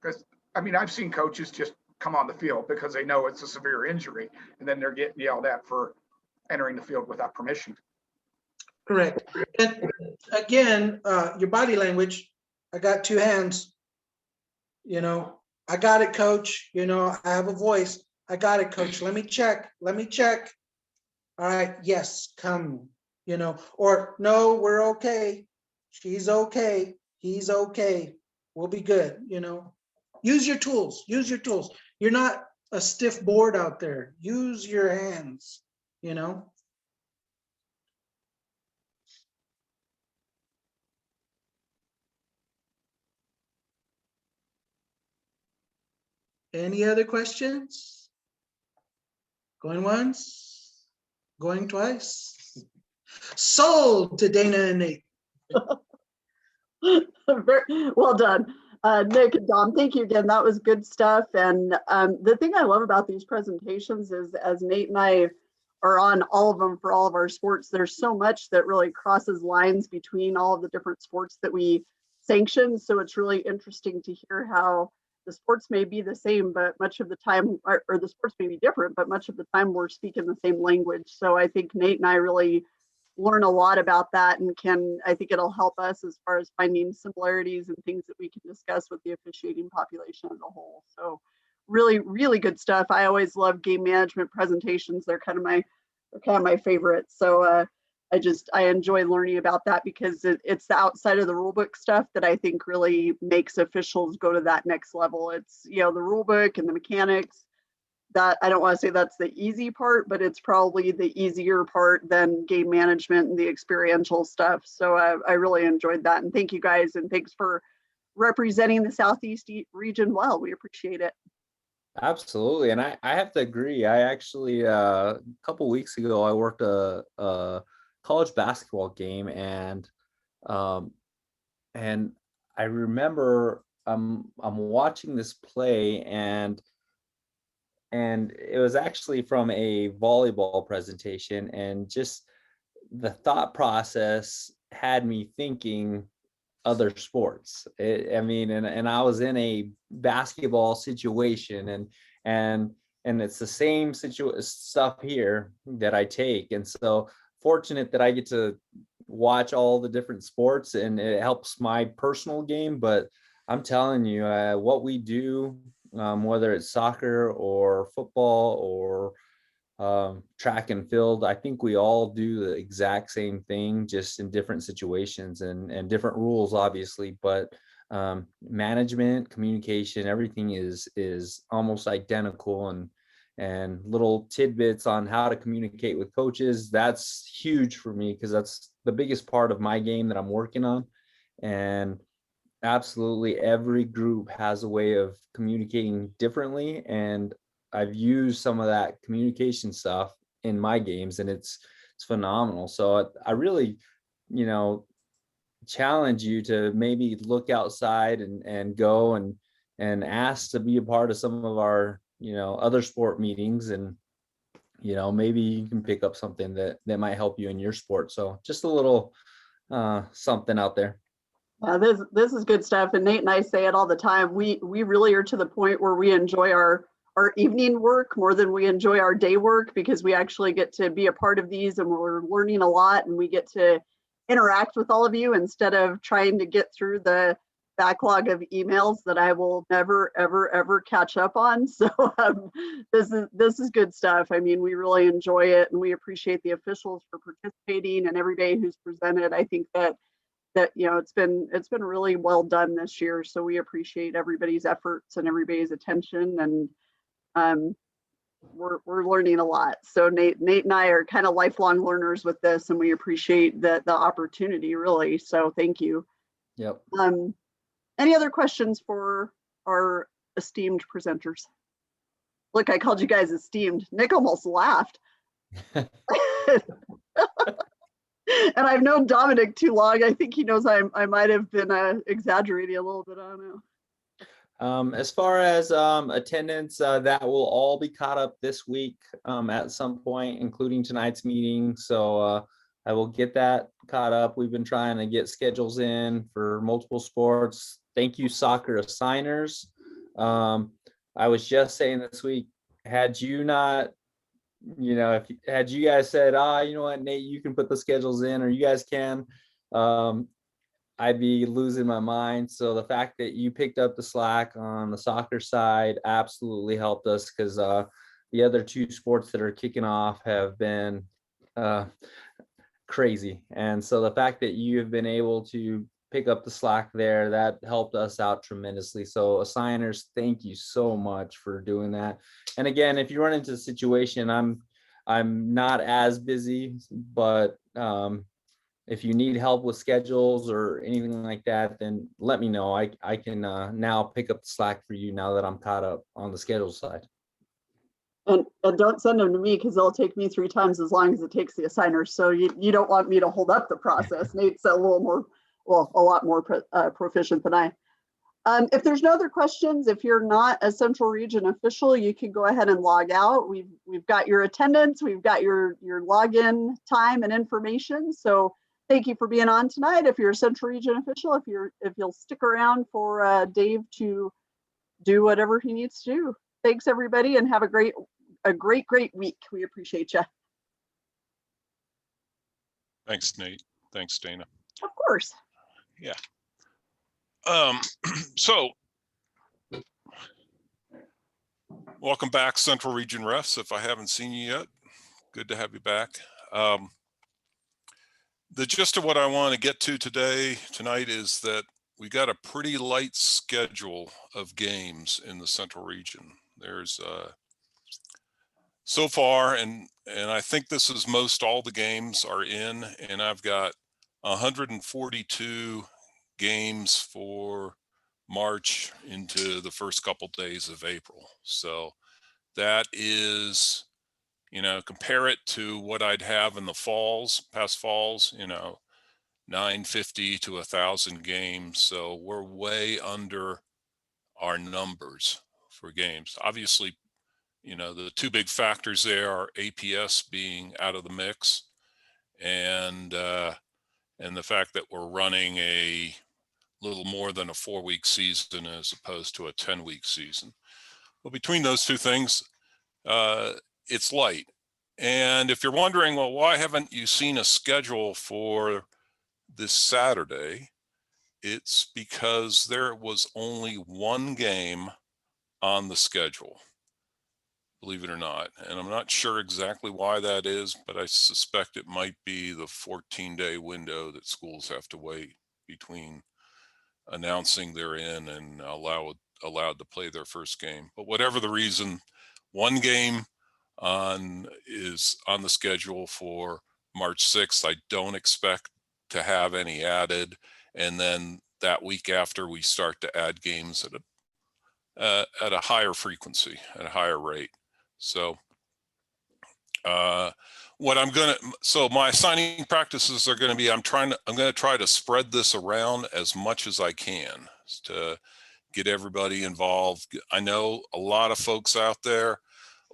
Because, I mean, I've seen coaches just come on the field because they know it's a severe injury, and then they're getting yelled at for entering the field without permission.
Correct. And again, your body language, I got two hands. You know, I got it, coach. You know, I have a voice. I got it, coach. Let me check. All right. Yes, come. You know, or no, we're okay. She's okay. He's okay. We'll be good. You know, use your tools. You're not a stiff board out there. Use your hands, you know. Any other questions? Going once, going twice. Sold to Dana and Nate.
Very well done. Nick and Dom, thank you again. That was good stuff. And the thing I love about these presentations is, as Nate and I are on all of them for all of our sports, there's so much that really crosses lines between all of the different sports that we sanction. So it's really interesting to hear how the sports may be the same, but much of the time, or the sports may be different, but much of the time we're speaking the same language. So I think Nate and I really learn a lot about that, and I think it'll help us as far as finding similarities and things that we can discuss with the officiating population as a whole. So really, really good stuff. I always love game management presentations. They're kind of my favorites. So I enjoy learning about that because it's the outside of the rule book stuff that I think really makes officials go to that next level. It's, you know, the rule book and the mechanics. That I don't want to say that's the easy part, but it's probably the easier part than game management and the experiential stuff. So I really enjoyed that. And thank you guys. And thanks for representing the Southeast region well. We appreciate it.
Absolutely. And I have to agree. I actually, a couple weeks ago, I worked a college basketball game, and I remember I'm watching this play, and it was actually from a volleyball presentation, and just the thought process had me thinking other sports. And I was in a basketball situation, and it's the same stuff here that I take. And so fortunate that I get to watch all the different sports, and it helps my personal game. But I'm telling you, what we do, whether it's soccer or football or track and field, I think we all do the exact same thing, just in different situations and different rules, obviously. But management, communication, everything is almost identical, and little tidbits on how to communicate with coaches. That's huge for me, because that's the biggest part of my game that I'm working on. And absolutely every group has a way of communicating differently, and I've used some of that communication stuff in my games, and it's phenomenal. So I really, challenge you to maybe look outside and go and ask to be a part of some of our other sport meetings, and maybe you can pick up something that might help you in your sport. So just a little something out there.
Yeah, this is good stuff. And Nate and I say it all the time. We really are to the point where we enjoy our our evening work more than we enjoy our day work, because we actually get to be a part of these and we're learning a lot, and we get to interact with all of you instead of trying to get through the backlog of emails that I will never, ever, ever catch up on. So this is good stuff. I mean, we really enjoy it, and we appreciate the officials for participating and everybody who's presented. I think that it's been really well done this year. So we appreciate everybody's efforts and everybody's attention, and we're learning a lot. So Nate and I are kind of lifelong learners with this, and we appreciate the opportunity, really. So thank you.
Yep.
Any other questions for our esteemed presenters? Look, I called you guys esteemed. Nick almost laughed. And I've known Dominic too long. I think he knows I might have been exaggerating a little bit. I don't know.
As far as attendance, that will all be caught up this week at some point, including tonight's meeting. So I will get that caught up. We've been trying to get schedules in for multiple sports. Thank you, soccer assigners. I was just saying this week, had you not, had you guys said, you know what, Nate, you can put the schedules in, or you guys can, I'd be losing my mind. So the fact that you picked up the slack on the soccer side absolutely helped us, because the other two sports that are kicking off have been crazy. And so the fact that you have been able to pick up the slack there, that helped us out tremendously. So assigners, thank you so much for doing that. And again, if you run into a situation, I'm not as busy, but if you need help with schedules or anything like that, then let me know. I can now pick up the slack for you now that I'm caught up on the schedule side.
And don't send them to me, because they'll take me 3 times as long as it takes the assigners. So you don't want me to hold up the process. Nate's a little more, well, a lot more proficient than I. If there's no other questions, if you're not a Central Region official, you can go ahead and log out. We've got your attendance, we've got your login time and information. So thank you for being on tonight. If you're a Central Region official, if you'll stick around for Dave to do whatever he needs to do. Thanks everybody, and have a great week. We appreciate you.
Thanks, Nate. Thanks, Dana.
Of course.
Yeah. So welcome back, Central Region refs. If I haven't seen you yet, good to have you back. The gist of what I want to get to tonight is that we got a pretty light schedule of games in the Central Region. There's so far, and I think this is most all the games are in, and I've got 142 games for March into the first couple days of April. So that is, compare it to what I'd have in the past falls, 950 to 1,000 games. So we're way under our numbers for games. Obviously, the 2 big factors there are APS being out of the mix, and the fact that we're running a little more than a 4-week season as opposed to a 10-week season. Well, between those 2 things, it's light. And if you're wondering, well, why haven't you seen a schedule for this Saturday? It's because there was only 1 game on the schedule, believe it or not. And I'm not sure exactly why that is, but I suspect it might be the 14-day window that schools have to wait between announcing they're in and allowed to play their first game. But whatever the reason, 1 game is on the schedule for March 6th. I don't expect to have any added, and then that week after we start to add games at a higher frequency, at a higher rate. So so my assigning practices are going to be, I'm going to try to spread this around as much as I can to get everybody involved. I know a lot of folks out there,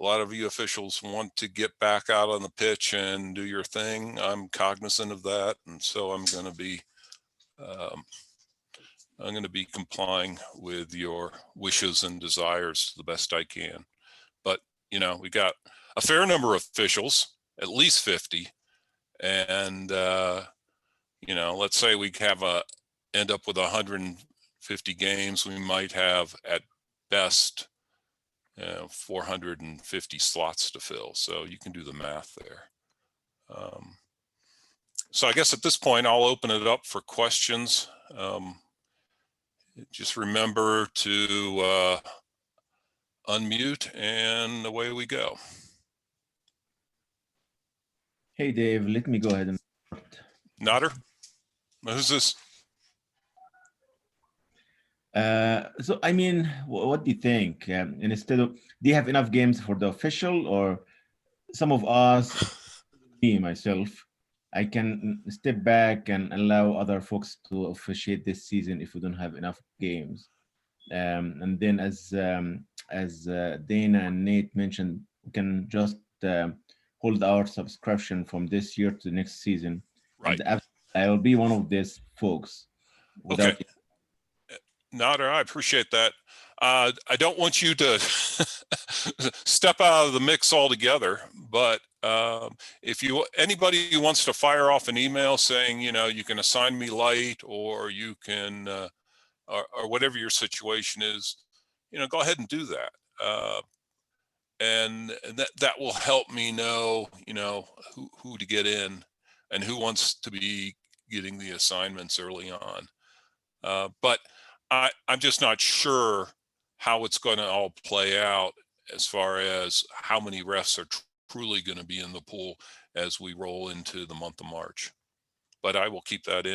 a lot of you officials want to get back out on the pitch and do your thing. I'm cognizant of that. And so I'm going to be complying with your wishes and desires to the best I can. you know, we got a fair number of officials, at least 50. And, you know, let's say we have end up with 150 games, we might have at best 450 slots to fill. So you can do the math there. So I guess at this point, I'll open it up for questions. Just remember to unmute and away we go.
Hey, Dave, let me go ahead and start.
Nodder? Who's this?
So, I mean, what do you think? Instead of, do you have enough games for the official, or some of us, me, myself, I can step back and allow other folks to officiate this season if we don't have enough games. And then as Dana and Nate mentioned, we can just hold our subscription from this year to the next season.
Right.
And I will be one of these folks.
Okay. Nodder, I appreciate that. I don't want you to step out of the mix altogether, but if anybody who wants to fire off an email saying, you know, you can assign me light, or you can, or whatever your situation is, you know, go ahead and do that. And that will help me know, you know, who to get in and who wants to be getting the assignments early on. But I'm just not sure how it's going to all play out as far as how many refs are truly going to be in the pool as we roll into the month of March. But I will keep that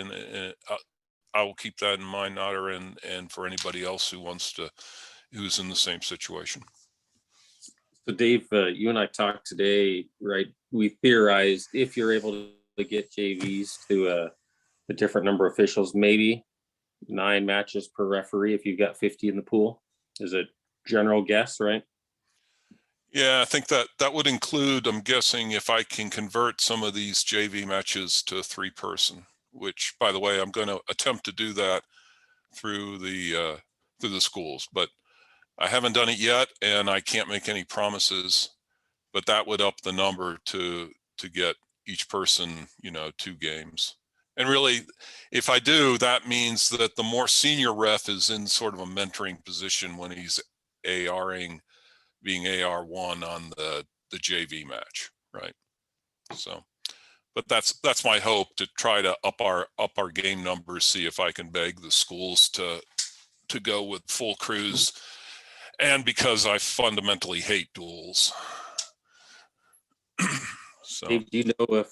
I will keep that in mind, Nodder, and for anybody else who's in the same situation.
So Dave, you and I talked today, right? We theorized if you're able to get JVs to a different number of officials, maybe 9 matches per referee if you've got 50 in the pool, is a general guess, right?
Yeah, I think that would include, I'm guessing, if I can convert some of these JV matches to 3-person, which, by the way, I'm going to attempt to do that through the schools, but I haven't done it yet, and I can't make any promises. But that would up the number to get each person, you know, 2 games. And really, if I do, that means that the more senior ref is in sort of a mentoring position when he's being AR1 on the JV match, right? So, but that's my hope, to try to up our game numbers, see if I can beg the schools to go with full crews, and because I fundamentally hate duels. So,
Dave, do you know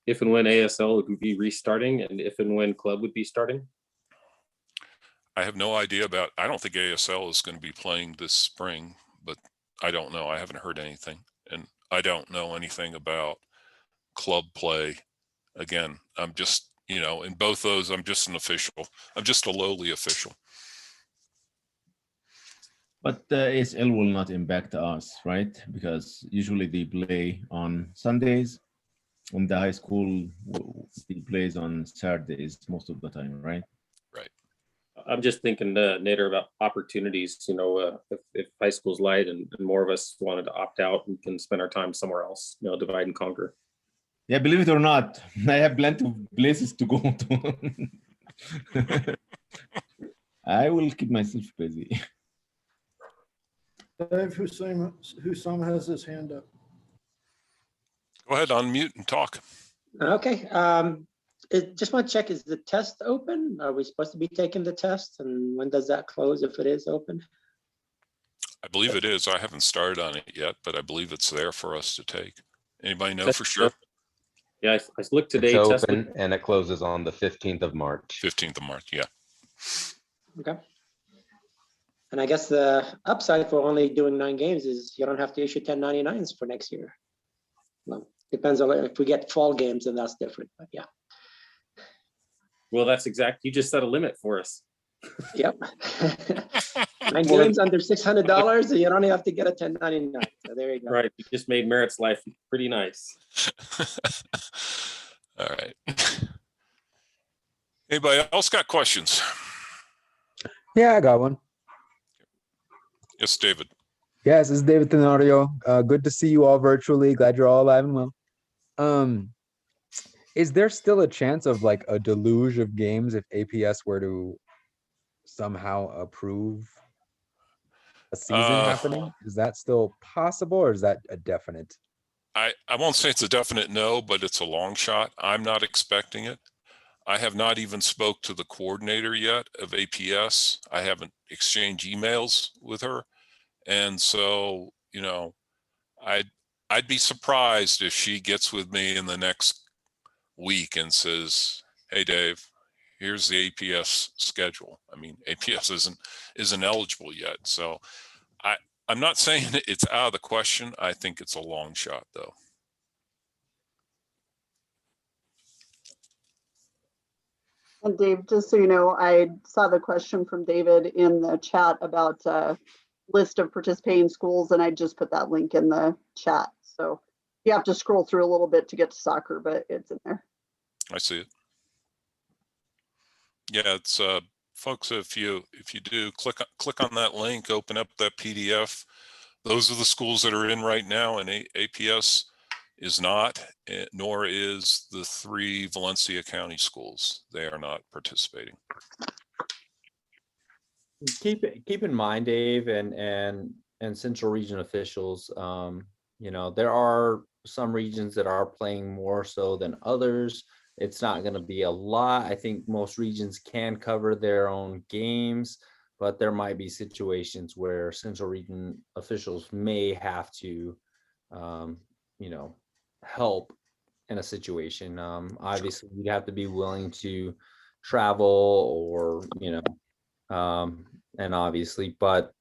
if and when ASL would be restarting, and if and when club would be starting?
I have no idea about, I don't think ASL is going to be playing this spring, but I don't know. I haven't heard anything, and I don't know anything about club play. Again, I'm just, you know, in both those, I'm just an official. I'm just a lowly official.
But ASL will not impact us, right? Because usually they play on Sundays. On the high school, he plays on Saturdays most of the time, right?
Right.
I'm just thinking, Nader, about opportunities. You know, if high school's light and more of us wanted to opt out, we can spend our time somewhere else. You know, divide and conquer.
Yeah, believe it or not, I have plenty of places to go to. I will keep myself busy.
Dave Hussam has his hand up.
Go ahead, unmute and talk.
Okay. Just want to check, is the test open? Are we supposed to be taking the test? And when does that close if it is open?
I believe it is. I haven't started on it yet, but I believe it's there for us to take. Anybody know for sure?
Yeah, I looked today.
It's open and it closes on the 15th of March.
15th of March, yeah.
Okay. And I guess the upside for only doing 9 games is you don't have to issue 1099s for next year. Well, depends on if we get fall games, then that's different, but yeah.
Well, that's exact. You just set a limit for us.
Yep. 9 games under $600, and you don't have to get a 1099. So there you go.
Right. You just made Merritt's life pretty nice.
All right. Anybody else got questions?
Yeah, I got one.
Yes, David.
Yes, this is David Tenorio. Good to see you all virtually. Glad you're all alive and well. Is there still a chance of like a deluge of games if APS were to somehow approve a season happening? Is that still possible, or is that a definite?
I won't say it's a definite no, but it's a long shot. I'm not expecting it. I have not even spoke to the coordinator yet of APS. I haven't exchanged emails with her. And so, you know, I'd be surprised if she gets with me in the next week and says, "Hey, Dave, here's the APS schedule." I mean, APS isn't eligible yet. So I'm not saying it's out of the question. I think it's a long shot, though.
And Dave, just so you know, I saw the question from David in the chat about list of participating schools, and I just put that link in the chat. So you have to scroll through a little bit to get to soccer, but it's in there.
I see it. Yeah, it's folks, if you do click on that link, open up that PDF. Those are the schools that are in right now, and APS is not, nor is the 3 Valencia County schools. They are not participating.
Keep in mind, Dave, and Central Region officials, you know, there are some regions that are playing more so than others. It's not going to be a lot. I think most regions can cover their own games, but there might be situations where Central Region officials may have to, you know, help in a situation. Obviously, you'd have to be willing to travel, or, you know, and obviously, but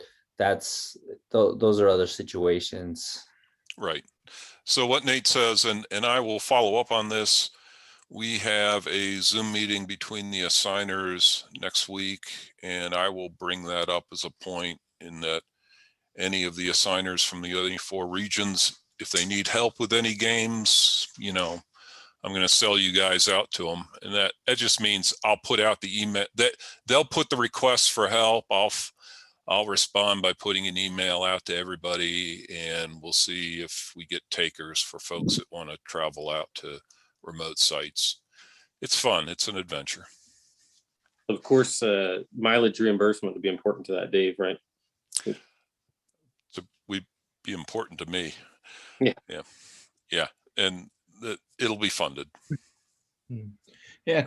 those are other situations.
Right. So what Nate says, and I will follow up on this, we have a Zoom meeting between the assigners next week, and I will bring that up as a point in that any of the assigners from the other 4 regions, if they need help with any games, you know, I'm going to sell you guys out to them. And that just means I'll put out the email that they'll put the request for help. I'll respond by putting an email out to everybody, and we'll see if we get takers for folks that want to travel out to remote sites. It's fun. It's an adventure.
Of course, mileage reimbursement would be important to that, Dave, right?
So would be important to me.
Yeah.
Yeah. Yeah. And it'll be funded.
Yeah,